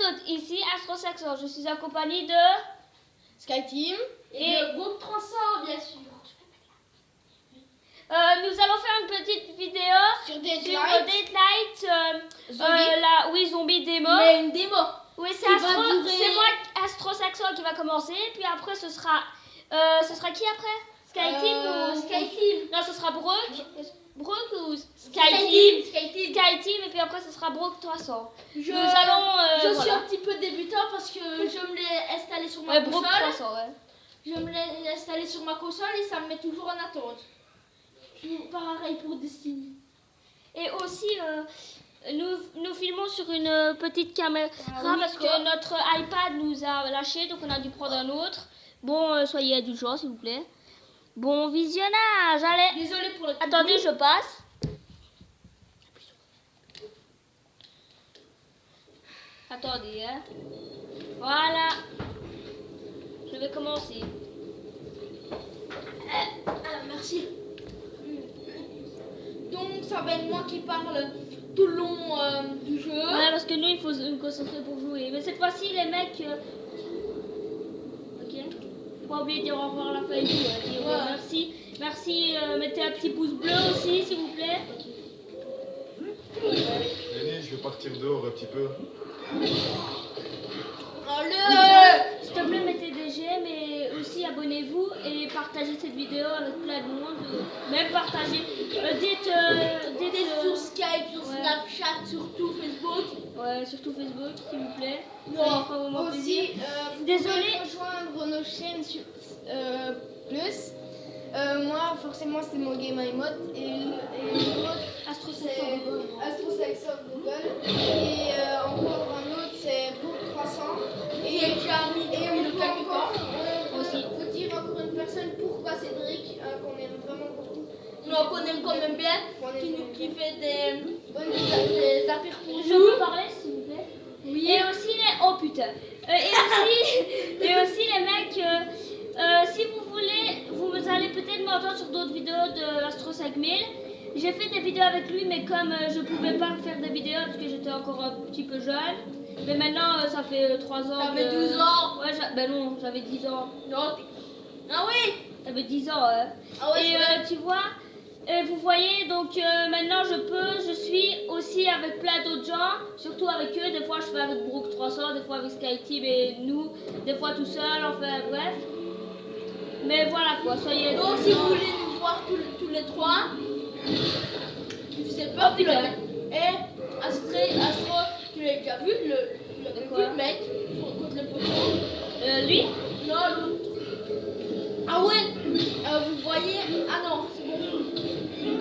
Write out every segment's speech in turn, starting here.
toutes, ici Astrosaxo. Je suis accompagnée de SkyTeam et de Groupe Transor, bien sûr. nous allons faire une petite vidéo Sur sur Deadlight. Zombie. Zombie démo. Mais une démo. Oui, c'est qui va durer- c'est moi, Astrosaxo, qui va commencer. Puis après, ce sera qui après? SkyTeam ou SkyTeam. Non, ce sera Brooke ou SkyTeam. SkyTeam. SkyTeam, et puis après, ce sera Brooke 300. Je, Nous allons. je suis voilà. un petit peu débutant parce que je me l'ai installé sur ma Ouais, Brooke console. 300, ouais. Je me l'ai installé sur ma console et ça me met toujours en attente. Pareil pour Destiny. Et aussi, nous filmons sur une petite caméra parce que notre iPad nous a lâché, donc on a dû prendre un autre. Bon, soyez indulgents, s'il vous plaît. Bon visionnage, allez. Désolé pour le petit Attendez, bruit. je passe. Attendez, hein. Voilà. Je vais commencer. Merci. Donc ça va être moi qui parle tout le long du jeu. Ouais, parce que nous, il faut se concentrer pour jouer. Mais cette fois-ci, les mecs... Ok. Faut pas oublier de dire au revoir à la fin et tout. Dire, Ouais. merci. Merci, mettez un petit pouce bleu aussi, s'il vous plaît. Lenny, je vais partir dehors un petit peu. Allez. S'il te plaît, mettez des j'aime et aussi abonnez-vous et partagez cette vidéo avec plein de monde. Même partagez. Dites Sur Skype, sur Ouais. Snapchat, surtout Facebook. ouais, surtout Facebook, s'il vous plaît. Ça Non, me fera vraiment plaisir. Aussi, vous Désolée. pouvez rejoindre nos chaînes sur plus. Moi, forcément, c'est mon Game iMod et l'autre, Astro c'est Astrosaxo Google. Et encore un autre, c'est Book 300. Et Jeremy Et depuis le on Capricorne. peut dire encore une personne pourquoi Cédric, qu'on aime vraiment beaucoup. Non, qu'on aime quand même bien. Qu'on aime Qui fait des bonne affaires pour Je nous. peux parler, s'il vous plaît? Oui. Et aussi les... Oh putain. Et aussi les mecs, si vous voulez, vous allez peut-être m'entendre sur d'autres vidéos de Astro 5000. J'ai fait des vidéos avec lui, mais comme je pouvais pas faire des vidéos parce que j'étais encore un petit peu jeune. Mais maintenant, ça fait 3 ans. T'avais que... 12 ans. Ouais, ben non, j'avais 10 ans. Non. Ah oui. T'avais 10 ans, hein. Ah ouais, Et c'est vrai. tu vois, vous voyez, donc maintenant je suis aussi avec plein d'autres gens, surtout avec eux. Des fois je fais avec Brooke 300, des fois avec SkyTeam et nous, des fois tout seul, enfin bref. Mais voilà quoi, soyez. Donc si vous voulez nous voir tous les trois, je sais pas. Oh, putain. Et Astro, tu l'as déjà vu le mec contre le poteau. Lui Non, l'autre. Ah ouais, vous voyez. Ah non, c'est bon.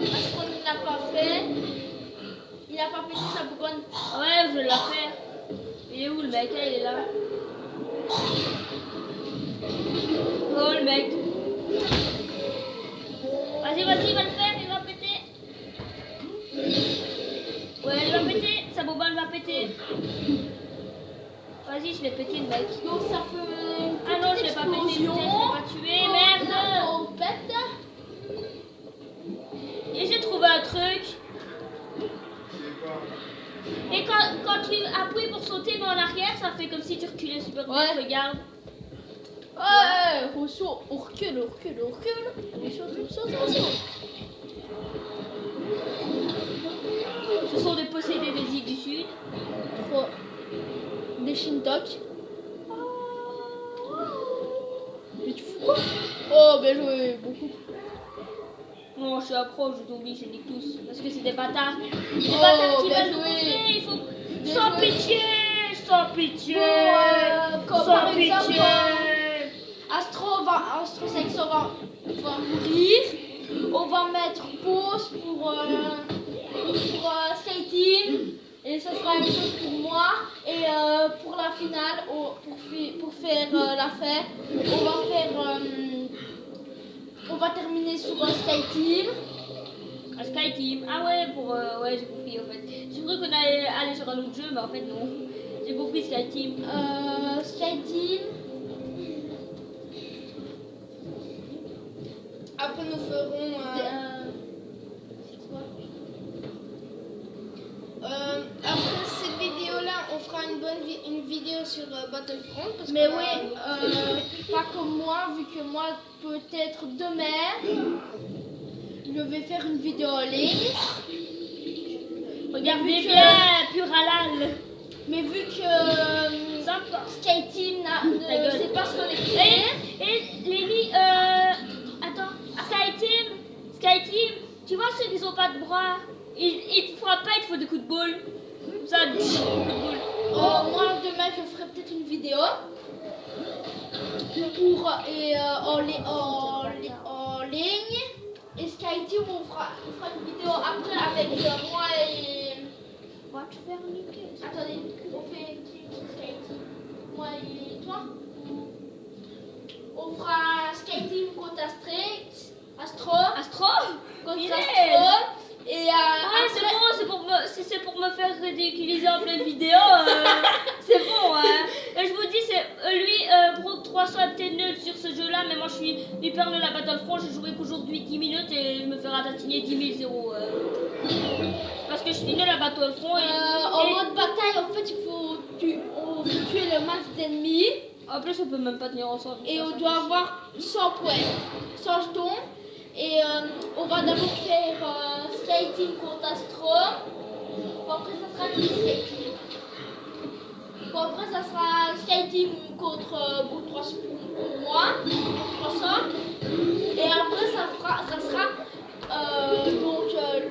Astro ne l'a pas fait. Il a pas pété sa bougonne. Ouais, je l'ai fait. Il est où le mec? Ah, il est là. Oh le mec. Vas-y, vas-y, il va le faire, il va péter. Ouais, il va péter, sa bobane va péter. Vas-y, je l'ai pété le mec. Donc ça fait une Ah non, je l'ai pas pété, putain, je l'ai pas tué, merde. On pète. Et j'ai trouvé un truc. Et quand tu appuies pour sauter mais en arrière, ça fait comme si tu reculais super vite, Ouais. regarde. Ouais, on recule. On saute. Ce sont des possédés des îles du Sud. Trop. Des Shintok. Mais tu fous quoi? Oh, bien joué, beaucoup. Non, je suis un pro, je t'oublie, je nique tous. Parce que c'est des bâtards. Des Oh, bâtards qui bien veulent nous joué. bouffer, il faut... Bien Sans joué. pitié. Sans pitié. Comme Sans par pitié. exemple, Astrosaxo va mourir. On va mettre pause pour SkyTeam. Et ça sera la même chose pour moi. Et pour la finale, pour faire la fête, on va terminer sur SkyTeam. Un SkyTeam. Ah ouais, ouais, j'ai compris en fait. J'ai cru qu'on allait aller sur un autre jeu, mais en fait non. J'ai compris SkyTeam. SkyTeam. Après, nous ferons. Après cette vidéo-là, on fera une vidéo sur Battlefront. Parce Mais qu'on a- oui, pas comme moi, vu que moi, peut-être demain, je vais faire une vidéo en ligne. Regardez Vu que- bien, pur halal. Mais vu que Sympa. Sky Team Ta ne gueule. sait pas se connecter, Et Lémi, attends, Sky Team, tu vois ceux qui n'ont pas de bras, ils te frappent pas, ils te font des coups de boule. Ça, coup de boule. moi demain je ferai peut-être une vidéo en ligne. Et Sky Team on fera une vidéo après avec moi et. Va te faire niquer. Attendez, on fait qui Sky Team? Moi et toi? On fera Sky Team contre Astro Astro contre Il est. Astro. Et Ouais, après, c'est bon, si c'est pour me faire ridiculiser en pleine vidéo, c'est bon. Hein. Et je vous dis, Brook 300 est peut-être nul sur ce jeu-là, mais moi je suis hyper nul à Battlefront. J'ai joué qu'aujourd'hui 10 minutes et je me fais ratatiner 10 000 0. Parce que je suis nul à Battlefront. en mode bataille, en fait, on veut tuer le max d'ennemis En plus, on peut même pas tenir ensemble. et on doit avoir 100 points, 100 jetons. Et on va d'abord faire Sky Team contre Astro. Bon, après, ça sera qui Sky Team? Bon, après, ça sera Sky Team contre Brook 300 pour moi, 300. Et après, ça sera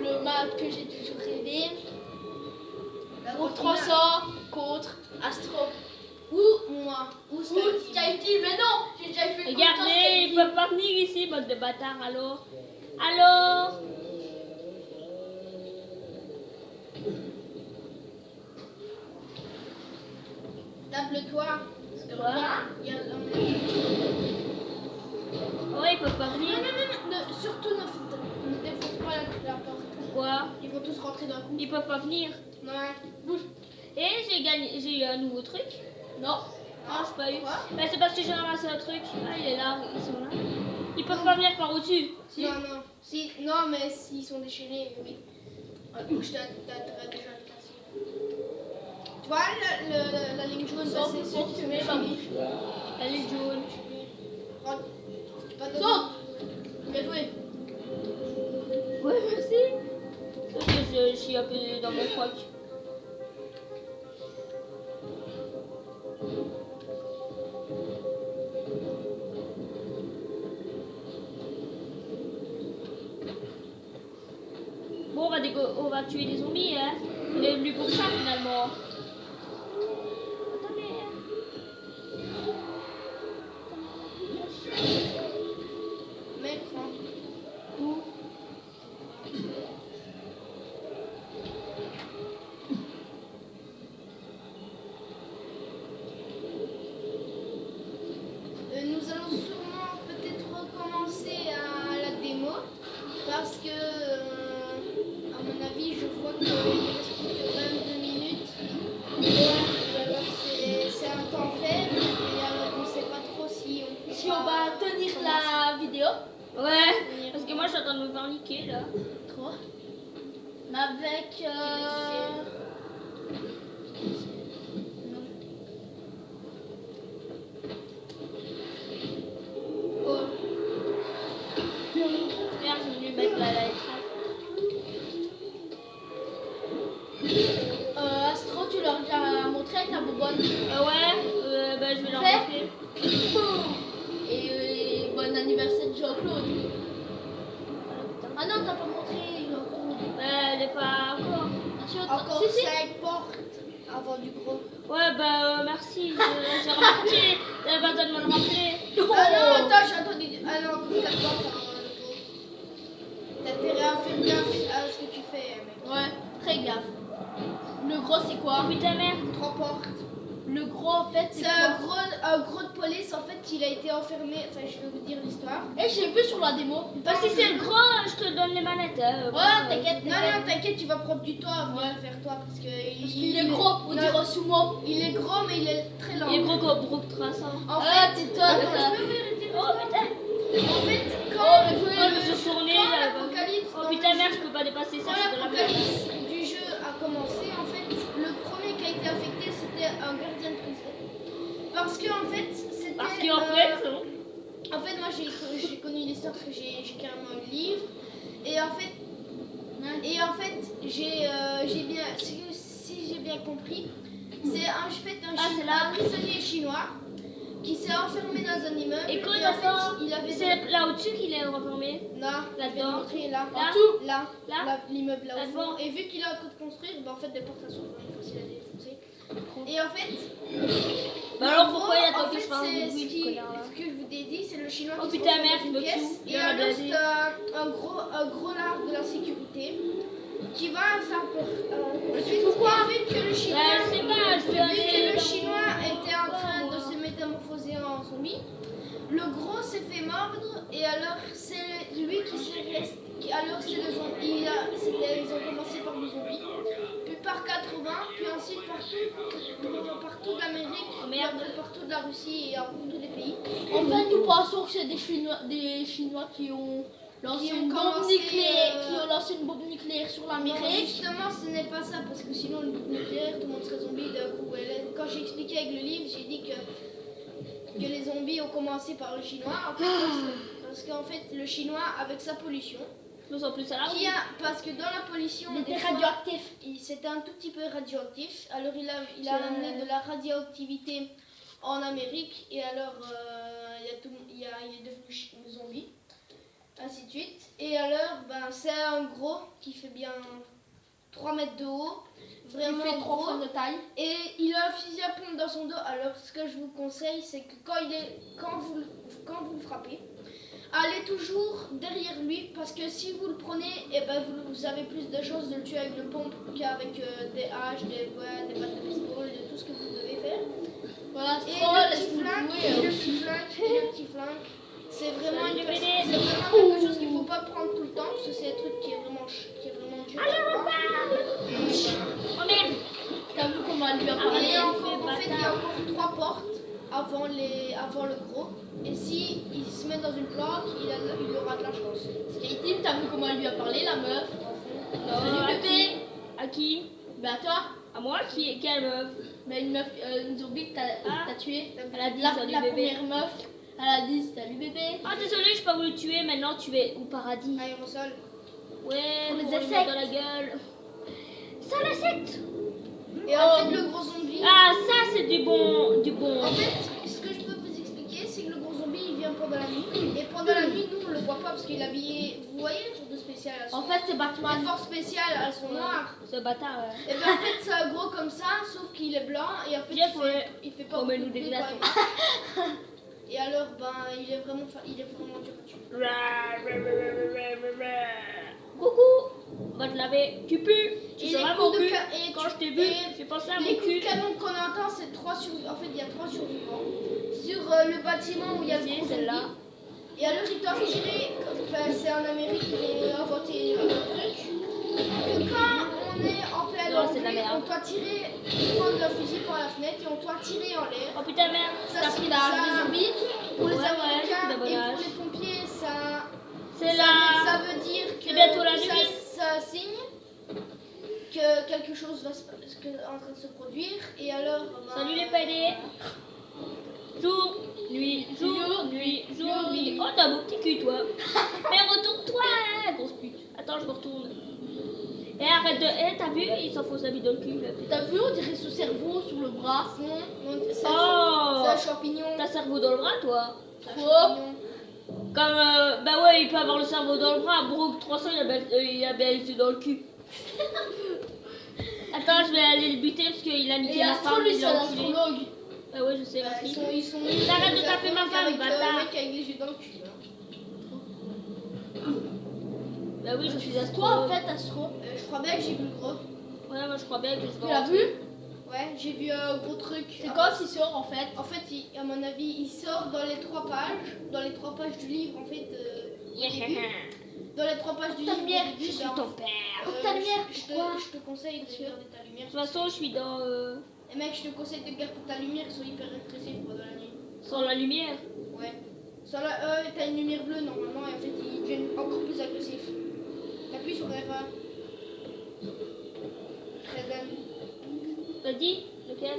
le map que j'ai toujours rêvé. Brook 300 contre Astro. Ou moi, ou Ou Sky Team. Sky Team, mais non, j'ai déjà fait le Regardez, ils peuvent pas venir ici, bande de bâtards, alors. Alors Tape-le-toi. Parce que Quoi? là, il y a Ouais, ils peuvent pas venir. surtout ne défonce pas la porte. Pourquoi? Ils vont tous rentrer d'un coup. Ils peuvent pas venir. Ouais. Et j'ai eu un nouveau truc. Non. Non, j'ai pas eu. Quoi? Bah, c'est parce que j'ai ramassé un truc. Ah, il est là, ils sont là. Ils peuvent pas venir par au-dessus. Si. Non, non. Non, mais s'ils sont déchaînés, oui. Je t'ai déjà cassé. Tu vois, la ligne jaune, bah, c'est ceux qui se mettent par gauche. Elle est jaune. Rentre. Pas de- Saute. Bien joué. Ouais, merci. Parce que je suis un peu dans mon croc. Bon, on va tuer des zombies, hein. Il est venu pour ça finalement. Attendez. Mec, enfin. Où? Nous allons sûrement peut-être recommencer à la démo parce que, à mon avis, je vois qu'il reste plus que 22 minutes. Alors c'est un temps faible et alors on ne sait pas trop si on peut Si on va tenir la vidéo. Ouais, parce que moi je suis en train de me faire niquer là. Trop. Avec. Oh. Merde, j'ai voulu mettre la écran. Astro, tu leur as montré avec la bonbonne. Ouais, bah je vais leur Fait. montrer. Et bon anniversaire de Jean-Claude. Ah non, t'as pas montré Jean-Claude. Bah, elle est pas encore. encore Si, si. 5 portes avant du gros. Ouais, bah merci, j'ai remarqué. T'avais pas besoin de me le rappeler. Ah non, attends, j'ai entendu. Ah non, encore 4 portes avant le gros. T'as intérêt à faire gaffe à ce que tu fais, mec. Ouais, très gaffe. Le gros, c'est quoi? Putain, merde. 3 portes. Le gros, en fait, c'est C'est quoi? un gros de police, en fait, il a été enfermé. Enfin, je vais vous dire l'histoire. Et j'ai vu sur la démo. Bah, si c'est le gros, je te donne les manettes. Hein. Ouais, t'inquiète, Non, non, t'inquiète, tu vas prendre du temps à venir le faire toi parce que Il est gros, on non, dirait sumo. Il est gros, mais il est très lent. Il est gros comme Brook 300. En Ah, fait, tais-toi, attends, ça. je peux vous dire Oh putain. En fait, quand, Oh, mais jouez, Oh, je me suis tournée, quand j'avais pas vu. l'apocalypse Oh dans putain, le merde, jeu- je peux pas dépasser ça, quand je suis de la merde. l'apocalypse du jeu a commencé, en fait, le premier qui a été affecté, c'était un gardien de prison. Parce que en fait, c'était. Parce qu'en fait, non. En fait, moi j'ai connu l'histoire parce que j'ai carrément un livre. Et en fait, j'ai bien, si j'ai bien compris, c'est un prisonnier chinois qui s'est enfermé dans un immeuble. Écoute, et en fait, enfant, il avait c'est là au-dessus qu'il est renfermé. Non, Là-dedans. là, Là Là l'immeuble là au Là-devant. fond. Et vu qu'il est en train de construire, bah, en fait, des portes sont vraiment faciles à défoncer. Et en fait, Bah alors en pourquoi gros, il attend en que fait, je fasse c'est un bruit, connard là? ce que je vous ai dit, c'est le chinois Oh qui se putain, retrouve merde, dans je une me pièce. tue. Et Bien alors, blasé. c'est un gros lard de la sécurité qui va faire peur. Pourquoi vu que le chinois, Bah, je sais pas, je vais vu que aller. le chinois était en train de se métamorphoser en zombie, le gros s'est fait mordre et alors c'est lui qui s'est resté. Alors c'est le zombie. Ils ont commencé par le zombie, puis par 80, puis ensuite partout de l'Amérique, Oh, merde. partout de la Russie et en tous les pays. En fait, nous pensons que c'est des Chinois qui ont lancé Qui ont une bombe commencé, nucléaire, qui ont lancé une bombe nucléaire sur Non, l'Amérique. justement, ce n'est pas ça, parce que sinon le bombe nucléaire, tout le monde serait zombie d'un coup. Quand j'ai expliqué avec le livre, j'ai dit que les zombies ont commencé par le chinois. En fait, parce qu'en fait, le chinois, avec sa pollution, Je me sens plus à la parce que dans la pollution, Il était des fois, radioactif. c'était un tout petit peu radioactif. Alors il a amené de la radioactivité en Amérique et alors il est devenu zombie, ainsi de suite. Et alors c'est un gros qui fait bien 3 mètres de haut, vraiment Il fait 3 gros. fois de taille. Et il a un fusil à pompe dans son dos. Alors ce que je vous conseille, c'est que quand vous le frappez, allez toujours derrière lui, parce que si vous le prenez, et ben vous avez plus de chances de le tuer avec une pompe qu'avec des haches, des battes de baseball, de tout ce que vous devez faire. Voilà, Et Stroll, le laisse-nous petit flingue, c'est vraiment Salut, quelque bébé. chose qu'il ne faut pas prendre tout le temps, parce que c'est un truc qui est vraiment dur. Oh merde. T'as vu comment elle lui a Ah, parlé? Et ouais. en fait, il y a encore 3 portes avant le gros. Et si il se met dans une planque, il aura de la chance. Katie, t'as vu comment elle lui a parlé, la meuf? Salut Salut bébé. À qui? Bah toi, À moi? Quelle meuf? mais une meuf, une zombie que t'as tuée. Elle a dit La salut bébé. première meuf, elle a dit salut bébé. Ah désolé, je pas voulu te tuer, maintenant tu es au paradis. Aérosol. Ouais, Pour les pour lui insectes. mettre dans la gueule. Ça l'insecte. Et en fait, le gros zombie. Ah ça c'est du bon. En fait, ce que je peux vous expliquer, c'est que le gros zombie il vient pendant la nuit. Et pendant la nuit, nous on le voit pas parce qu'il est habillé. Vous voyez les trucs de spécial elles sont En fait, c'est les Batman. forces spéciales, elles sont noires. Ce bâtard. Et ben en fait, c'est un gros comme ça, sauf qu'il est blanc. Et en fait, Jeff, ouais. il fait pas Remets-nous beaucoup de des bruit glaçons. quand il marche. Et alors, il est vraiment dur à tuer. Coucou. Va te laver. Tu pues. Tu Et seras les mon coups de cul. et Quand tu- je t'ai vu, et j'ai pensé à mon les coups cul. de canon qu'on entend, c'est 3 survivants. En fait, il y a 3 survivants sur le bâtiment où il y a le Vas-y, gros celle-là. zombie. Et alors, ils doivent tirer. Enfin, c'est en Amérique qu'ils ont inventé un truc. Que quand on est en plein Non, c'est de la embrouille, merde. on doit tirer, prendre le fusil par la fenêtre et on doit tirer en l'air. Oh putain merde. Ça, T'as c'est pris l'arme des ça. zombies? Pour les Ouais, ouais, Américains c'est et dommage. pour les pompiers, C'est ça là. veut dire que C'est bientôt la que nuit. ça signe que quelque chose va en train de se produire. Et alors, Salut les PD. Jour, nuit, jour, nuit, jour, nuit. Oh t'as un beau petit cul toi. Mais retourne-toi, grosse pute. Attends, je me retourne. Et arrête de. Eh, t'as vu? Il s'enfonce la bite dans le cul. Là. T'as vu, on dirait son cerveau sur le bras. Non, c'est Oh. un champignon. T'as cerveau dans le bras toi? C'est un Trop. champignon. Comme. Bah ouais, il peut avoir le cerveau dans le bras. Brook 300, il a bien été dans le cul. Attends, je vais aller le buter parce qu'il a niqué Et ma Astro, femme. lui, Il c'est l'a un enculé. astrologue. Bah ouais, je sais, Bah, merci. ils sont T'arrêtes de taper ma femme, avec bâtard. le mec avec les yeux dans le cul. Là. Bah oui, je suis Toi, en astro. fait, Astro, Je crois bien que j'ai vu le gros. Ouais, moi je crois bien que je tu vais l'as rentrer. vu? Ouais, j'ai vu un gros truc. C'est quand il sort, en fait? En fait, à mon avis, il sort dans les 3 pages. Dans les 3 pages du livre, en fait. Dans les 3 pages du Ta livre. lumière, au début, Je suis ben, ton père. Ta lumière, pourquoi? je te conseille de garder ta lumière. De toute façon, je suis dans. Et mec, je te conseille de garder ta lumière, ils sont hyper répressifs pendant la nuit. Sans la lumière. Ouais. T'as une lumière bleue normalement et en fait ils deviennent encore plus agressifs. T'appuies sur R1. Très bien. T'as dit? Lequel?